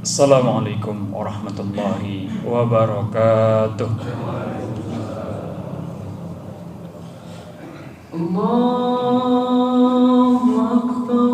Assalamualaikum warahmatullahi wabarakatuh. Allahu Akbar.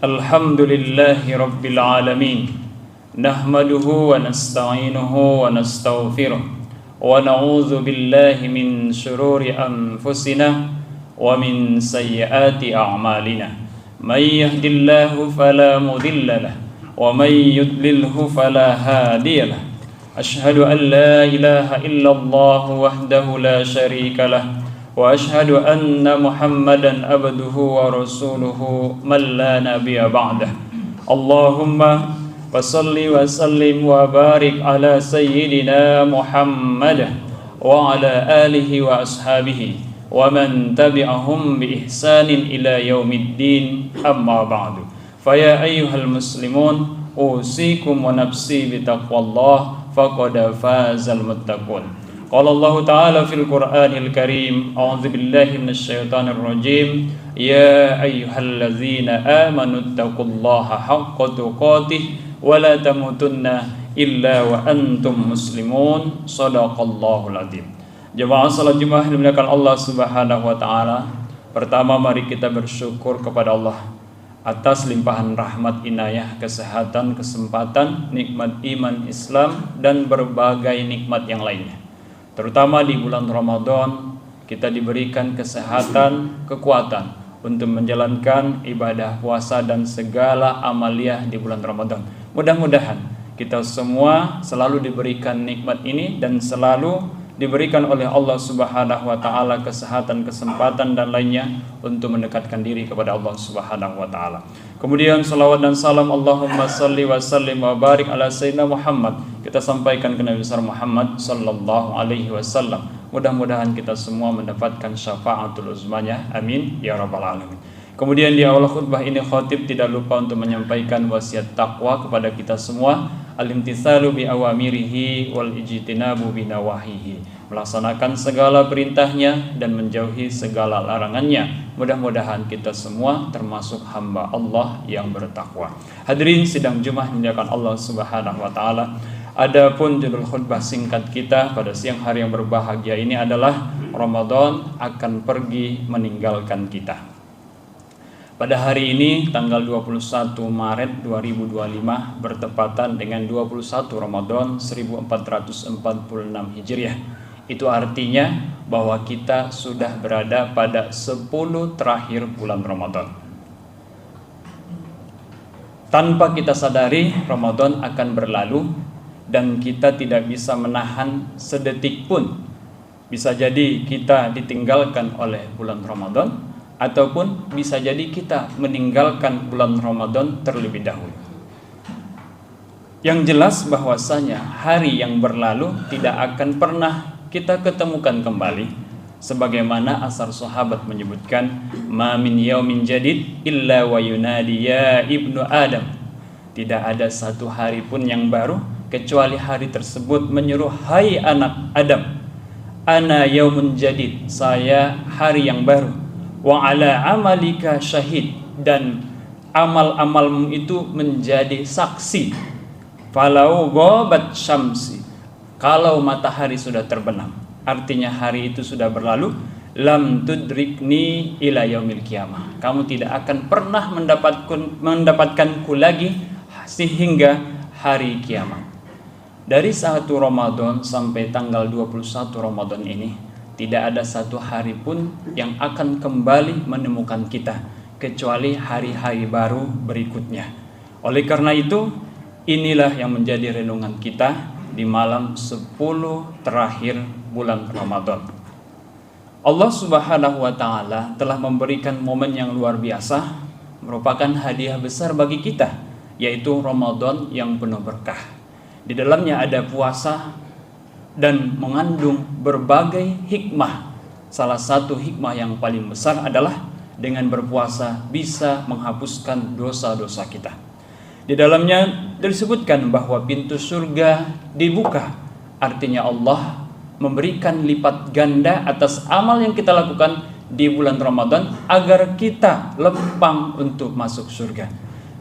Alhamdulillahi Rabbil Alamin. Nahmaduhu wa nasta'inuhu wa nastaghfiruh wa na'udzu billahi min syururi anfusina wa min sayyiati a'malina. May yahdihillahu fala mudilla lahu wa may yudlilhu fala hadiya lahu. Asyhadu an la ilaha illallah wahdahu la syarika lahu wa asyhadu anna Muhammadan abduhu wa rasuluhu man la nabiyya ba'dah. Allahumma wa salli wa sallim wa barik ala sayyidina Muhammad wa ala alihi wa ashabihi wa man tabi'ahum bi ihsanin ila yaumiddin, amma ba'du. Fa ya ayyuhal muslimun, usikum wa nafsi bi taqwallah, faqad fazal muttaqun. Qala Allah Ta'ala fil Qur'anil Karim, a'udzu billahi minasyaitonir rajim, ya ayyuhalladzina amanu taqullaha haqqa tuqatih wa la tamutunna illa wa antum muslimun. Shadaqallahul adzim. Jemaah salat Jumat yang dimuliakan Allah Subhanahu wa taala. Pertama, mari kita bersyukur kepada Allah atas limpahan rahmat, inayah, kesehatan, kesempatan, nikmat iman Islam dan berbagai nikmat yang lainnya. Terutama di bulan Ramadan, kita diberikan kesehatan, kekuatan untuk menjalankan ibadah puasa dan segala amaliyah di bulan Ramadan. Mudah-mudahan kita semua selalu diberikan nikmat ini dan selalu diberikan oleh Allah Subhanahu wa taala kesehatan, kesempatan dan lainnya untuk mendekatkan diri kepada Allah Subhanahu wa taala. Kemudian salawat dan salam Allahumma salli wa sallim wa barik ala sayyidina Muhammad kita sampaikan ke Nabi besar Muhammad sallallahu alaihi wasallam. Mudah-mudahan kita semua mendapatkan syafaatul uzmanya. Amin ya rabbal alamin. Kemudian di awal khutbah ini khatib tidak lupa untuk menyampaikan wasiat takwa kepada kita semua, al-imtitsalu bi awamirihi wal ijtinabu bi nawahihi, melaksanakan segala perintahnya dan menjauhi segala larangannya. Mudah-mudahan kita semua termasuk hamba Allah yang bertakwa. Hadirin sidang Jumat dimuliakan Allah Subhanahu wa taala. Adapun judul khutbah singkat kita pada siang hari yang berbahagia ini adalah Ramadan akan pergi meninggalkan kita. Pada hari ini tanggal 21 Maret 2025 bertepatan dengan 21 Ramadan 1446 Hijriah. Itu artinya bahwa kita sudah berada pada 10 terakhir bulan Ramadan. Tanpa kita sadari Ramadan akan berlalu dan kita tidak bisa menahan sedetik pun. Bisa jadi kita ditinggalkan oleh bulan Ramadan, ataupun bisa jadi kita meninggalkan bulan Ramadan terlebih dahulu. Yang jelas bahwasanya hari yang berlalu tidak akan pernah kita ketemukan kembali. Sebagaimana asar sahabat menyebutkan, ma min yaumin jadid illa wa yunadi ya ibnu Adam. Tidak ada satu hari pun yang baru kecuali hari tersebut menyeru, hai anak Adam, ana yaumun jadid, saya hari yang baru. Wa ala amalika syahid, dan amal-amalmu itu menjadi saksi. Falau ghabat syamsi, kalau matahari sudah terbenam, artinya hari itu sudah berlalu. Lam tudrikni ila yaumil qiyamah, kamu tidak akan pernah mendapatkanku lagi sehingga hari kiamat. Dari 1 Ramadan sampai tanggal 21 Ramadan ini tidak ada satu hari pun yang akan kembali menemukan kita kecuali hari-hari baru berikutnya. Oleh karena itu, inilah yang menjadi renungan kita di malam 10 terakhir bulan Ramadan. Allah Subhanahu wa taala telah memberikan momen yang luar biasa, merupakan hadiah besar bagi kita, yaitu Ramadan yang penuh berkah. Di dalamnya ada puasa dan mengandung berbagai hikmah. Salah satu hikmah yang paling besar adalah dengan berpuasa bisa menghapuskan dosa-dosa kita. Di dalamnya disebutkan bahwa pintu surga dibuka. Artinya Allah memberikan lipat ganda atas amal yang kita lakukan di bulan Ramadan agar kita lempang untuk masuk surga.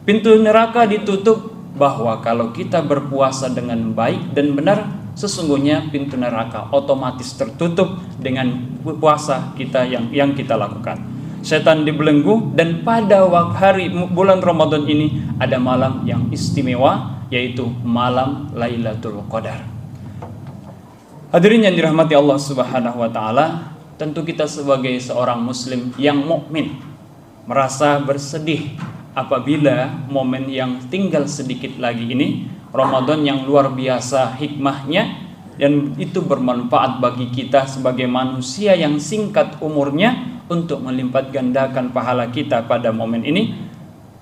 Pintu neraka ditutup bahwa kalau kita berpuasa dengan baik dan benar, sesungguhnya pintu neraka otomatis tertutup dengan puasa kita yang kita lakukan. Setan dibelenggu, dan pada hari bulan Ramadan ini ada malam yang istimewa, yaitu malam Lailatul Qadar. Hadirin yang dirahmati Allah Subhanahu wa taala, tentu kita sebagai seorang muslim yang mukmin merasa bersedih apabila momen yang tinggal sedikit lagi ini, Ramadan yang luar biasa hikmahnya, dan itu bermanfaat bagi kita sebagai manusia yang singkat umurnya untuk melipat gandakan pahala kita pada momen ini.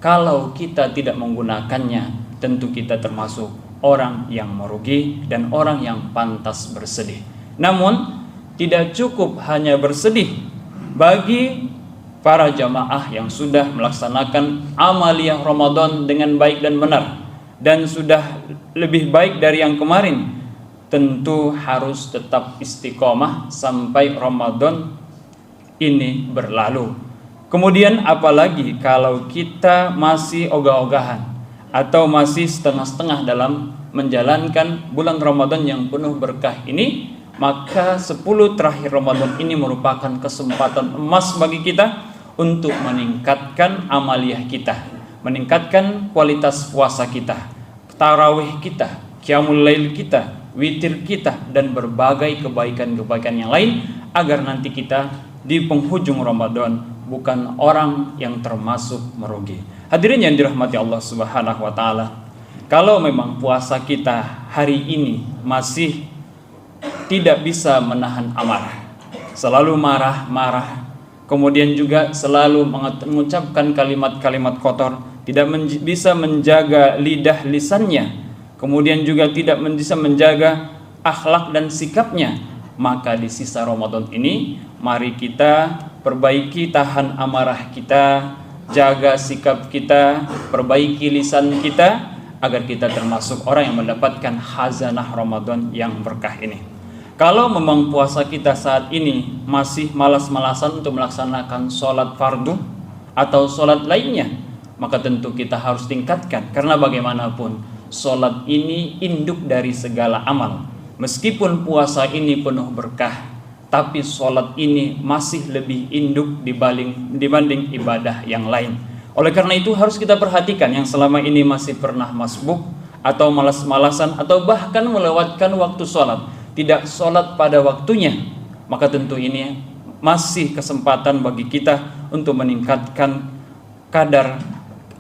Kalau kita tidak menggunakannya, tentu kita termasuk orang yang merugi dan orang yang pantas bersedih. Namun tidak cukup hanya bersedih bagi para jamaah yang sudah melaksanakan amaliyah Ramadan dengan baik dan benar dan sudah lebih baik dari yang kemarin, tentu harus tetap istiqomah sampai Ramadan ini berlalu. Kemudian apalagi kalau kita masih ogah-ogahan atau masih setengah-setengah dalam menjalankan bulan Ramadan yang penuh berkah ini, maka 10 terakhir Ramadan ini merupakan kesempatan emas bagi kita untuk meningkatkan amaliyah kita, meningkatkan kualitas puasa kita, tarawih kita, qiyamul lail kita, witir kita, dan berbagai kebaikan-kebaikan yang lain, agar nanti kita di penghujung Ramadan bukan orang yang termasuk merugi. Hadirin yang dirahmati Allah Subhanahu wa taala, Kalau memang puasa kita hari ini masih tidak bisa menahan amarah, selalu marah-marah, kemudian juga selalu mengucapkan kalimat-kalimat kotor, tidak bisa menjaga lidah lisannya, kemudian juga tidak bisa menjaga akhlak dan sikapnya, maka di sisa Ramadan ini mari kita perbaiki tahan amarah kita, jaga sikap kita, perbaiki lisan kita, agar kita termasuk orang yang mendapatkan khazanah Ramadan yang berkah ini. Kalau memang puasa kita saat ini masih malas-malasan untuk melaksanakan sholat fardu atau sholat lainnya, maka tentu kita harus tingkatkan, karena bagaimanapun sholat ini induk dari segala amal. Meskipun puasa ini penuh berkah, tapi sholat ini masih lebih induk dibanding ibadah yang lain. Oleh karena itu harus kita perhatikan yang selama ini masih pernah masbuk atau malas-malasan atau bahkan melewatkan waktu sholat, tidak sholat pada waktunya, maka tentu ini masih kesempatan bagi kita untuk meningkatkan kadar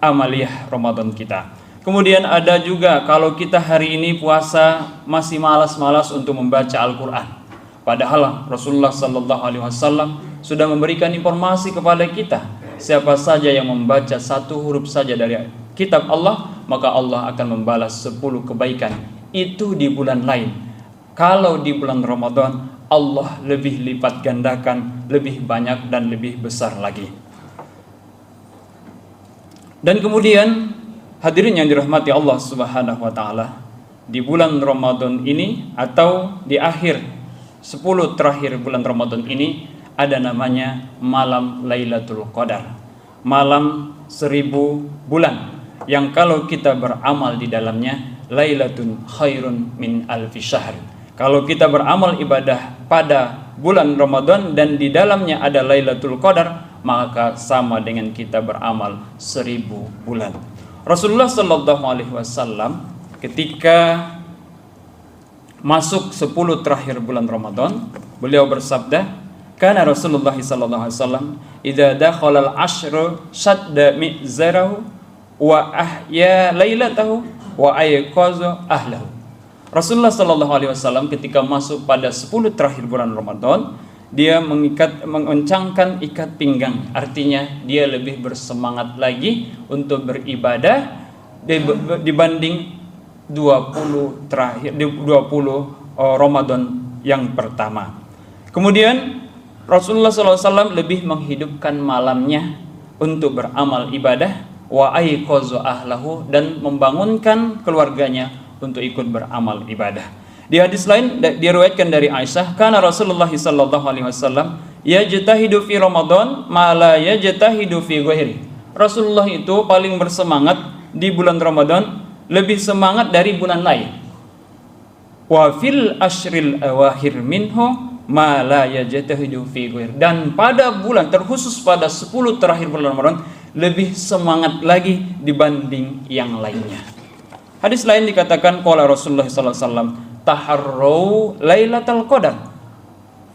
amaliyah Ramadan kita. Kemudian ada juga kalau kita hari ini puasa masih malas-malas untuk membaca Al-Quran, padahal Rasulullah SAW sudah memberikan informasi kepada kita, siapa saja yang membaca satu huruf saja dari kitab Allah, maka Allah akan membalas 10 kebaikan. Itu di bulan lain. Kalau di bulan Ramadan, Allah lebih lipat gandakan, lebih banyak dan lebih besar lagi. Dan kemudian hadirin yang dirahmati Allah Subhanahu wa taala, di bulan Ramadan ini atau di akhir 10 terakhir bulan Ramadan ini ada namanya malam Lailatul Qadar, malam 1000 bulan, yang kalau kita beramal di dalamnya Lailatun khairun min alfi syahr. Kalau kita beramal ibadah pada bulan Ramadan dan di dalamnya ada Lailatul Qadar, maka sama dengan kita beramal 1000 bulan. Rasulullah sallallahu alaihi wasallam ketika masuk 10 terakhir bulan Ramadan, beliau bersabda, kana Rasulullah sallallahu alaihi wasallam idza dakhala al-ashru shadda mi'zarahu wa ahya lailatahu wa ayqaza ahlahu. Rasulullah sallallahu alaihi wasallam ketika masuk pada 10 terakhir bulan Ramadan, dia mengencangkan ikat pinggang, artinya dia lebih bersemangat lagi untuk beribadah dibanding 20 terakhir 20 Ramadan yang pertama. Kemudian Rasulullah SAW lebih menghidupkan malamnya untuk beramal ibadah, wa ayqaza ahlahu, dan membangunkan keluarganya untuk ikut beramal ibadah. Di hadis lain diriwayatkan dari Aisyah, kana Rasulullah sallallahu alaihi wasallam yajtahidu fi Ramadan ma la yajtahidu fi ghairi. Rasulullah itu paling bersemangat di bulan Ramadan, lebih semangat dari bulan lain. Wa fil ashril awakhir minhu ma la yajtahidu fi ghairi. Dan pada bulan terkhusus pada 10 terakhir bulan Ramadan lebih semangat lagi dibanding yang lainnya. Hadis lain dikatakan qala Rasulullah sallallahu alaihi wasallam taharrau lailatul qadar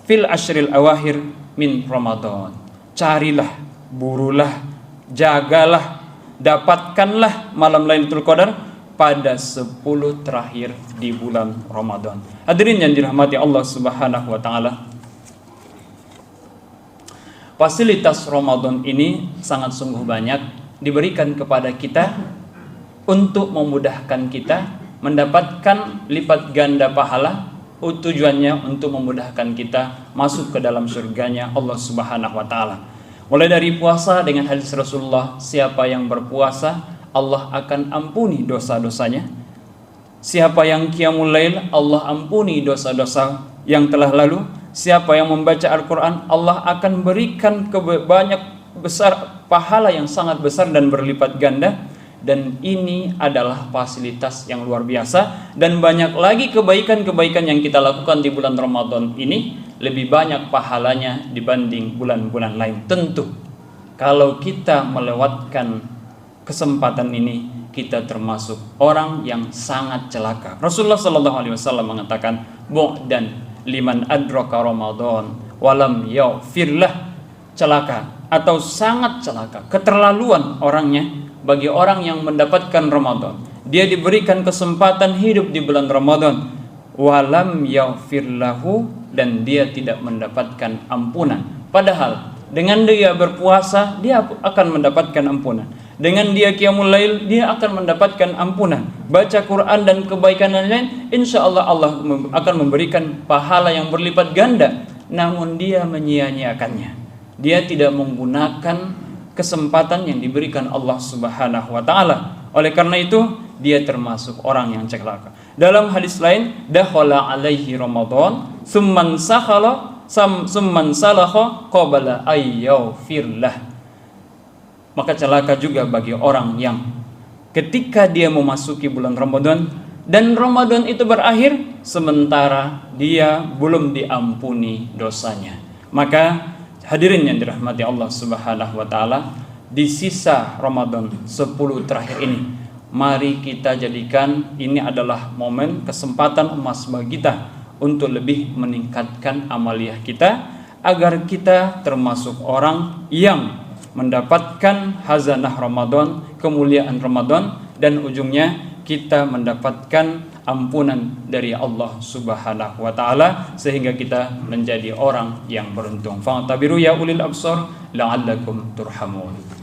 fil ashril awakhir min Ramadan. Carilah, burulah, jagalah, dapatkanlah malam Lailatul Qadar pada 10 terakhir di bulan Ramadan. Hadirin yang dirahmati Allah Subhanahu wa taala, fasilitas Ramadan ini sangat sungguh banyak diberikan kepada kita untuk memudahkan kita mendapatkan lipat ganda pahala. Tujuannya untuk memudahkan kita masuk ke dalam surganya Allah Subhanahu wa taala. Mulai dari puasa dengan hadis Rasulullah, siapa yang berpuasa Allah akan ampuni dosa-dosanya. Siapa yang qiyamul lail, Allah ampuni dosa-dosa yang telah lalu. Siapa yang membaca Al-Quran, Allah akan berikan banyak besar pahala yang sangat besar dan berlipat ganda. Dan ini adalah fasilitas yang luar biasa. Dan banyak lagi kebaikan-kebaikan yang kita lakukan di bulan Ramadan ini lebih banyak pahalanya dibanding bulan-bulan lain. Tentu kalau kita melewatkan kesempatan ini, kita termasuk orang yang sangat celaka. Rasulullah SAW mengatakan, bu'dan liman adraka Ramadan walam yaghfirlah. Celaka atau sangat celaka, keterlaluan orangnya bagi orang yang mendapatkan Ramadan, dia diberikan kesempatan hidup di bulan Ramadan, walam yaghfir lahu, dan dia tidak mendapatkan ampunan. Padahal dengan dia berpuasa dia akan mendapatkan ampunan. Dengan dia qiyamul lail dia akan mendapatkan ampunan. Baca Quran dan kebaikan lain, insya Allah Allah akan memberikan pahala yang berlipat ganda. Namun dia menyia-nyiakannya. Dia tidak menggunakan kesempatan yang diberikan Allah Subhanahu wa taala. Oleh karena itu dia termasuk orang yang celaka. Dalam hadis lain, dakhala alaihi Ramadan summan salakha qabla ayyafirlah. Maka celaka juga bagi orang yang ketika dia memasuki bulan Ramadan dan Ramadan itu berakhir sementara dia belum diampuni dosanya. Maka hadirin yang dirahmati Allah Subhanahu wa taala, di sisa Ramadan 10 terakhir ini, mari kita jadikan ini adalah momen kesempatan emas bagi kita untuk lebih meningkatkan amaliyah kita agar kita termasuk orang yang mendapatkan hazanah Ramadan, kemuliaan Ramadan, dan ujungnya kita mendapatkan ampunan dari Allah Subhanahu wa taala sehingga kita menjadi orang yang beruntung. Fa'tabiru ya ulil absar la'allakum turhamun.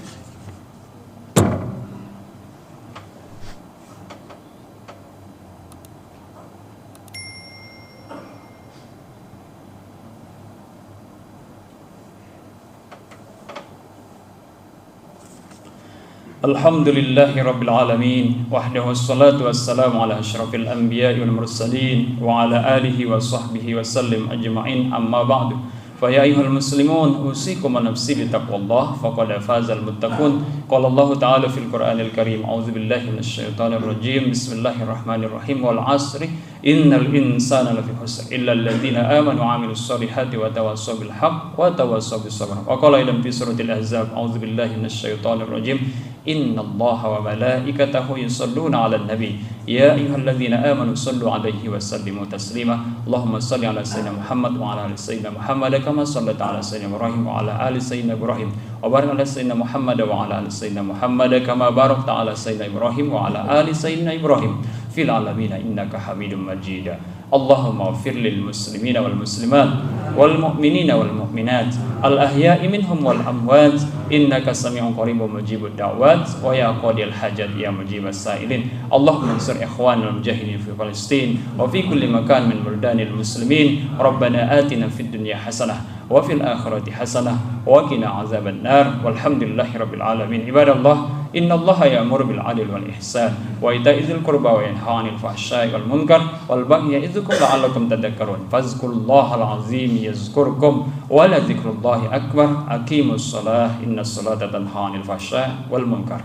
Alhamdulillahi Rabbil Alamin, wahdahu wassalatu wassalamu ala ashrafil anbiya'i wal mursalin wa ala alihi wa sahbihi wa sallim ajma'in, amma ba'du. Fa ya ayyuhal muslimun, usikum wa nafsi bi taqwallah faqad fazal muttaqun. Qala Allah ta'ala fil Qur'anil Karim, a'udzu billahi minasy syaithanir rajim, bismillahirrahmanirrahim, wal 'ashri innal insana lafi khusr illa alladziina aamanu wa 'amilus solihati wa tawassaw bil haqq wa tawassaw bis sabr. Wa qala aidan fi suratil ahzab, a'udzu billahi minasy syaithanir rajim, innallaha wa malaikatahu yusholluna 'alan nabi ya ayyuhalladzina amanu shallu 'alaihi wa sallimu taslima. Allahumma shalli 'ala sayyidina Muhammad wa 'ala ali sayyidina Muhammad kama shallaita 'ala sayyidina Ibrahim wa 'ala ali sayyidina Ibrahim wa barik 'ala sayyidina Muhammad wa 'ala ali sayyidina Muhammad kama barakta 'ala sayyidina Ibrahim wa 'ala ali sayyidina Ibrahim fil 'alamin innaka Hamidum Majid. Allahumma ighfir lil muslimina wal muslimat wal mu'minina wal mu'minat al ahya'i minhum wal amwat innaka sami'un qaribun mujibud da'wat wa ya qadil hajat ya mujibas sa'ilin. Allahumma ansur ikhwanal mujahidin fi Palestin wa fi kulli makan min buldanil muslimin. Rabbana atina fid dunya hasanah wa fil akhirati hasanah wa qina azaban nar. Walhamdulillahi rabbil alamin. Ibadallah, innallaha ya'muru bil 'adli wal ihsan wa ita'i dzil qurba wa yanha 'anil fahsya'i wal munkar wal baghi ya'idzukum la'allakum tadhakkarun. Fazkurullahal 'azim yazkurkum wa la dzikrullahi akbar. Aqimus shalah innas salata tanha 'anil fahsya'i wal munkar.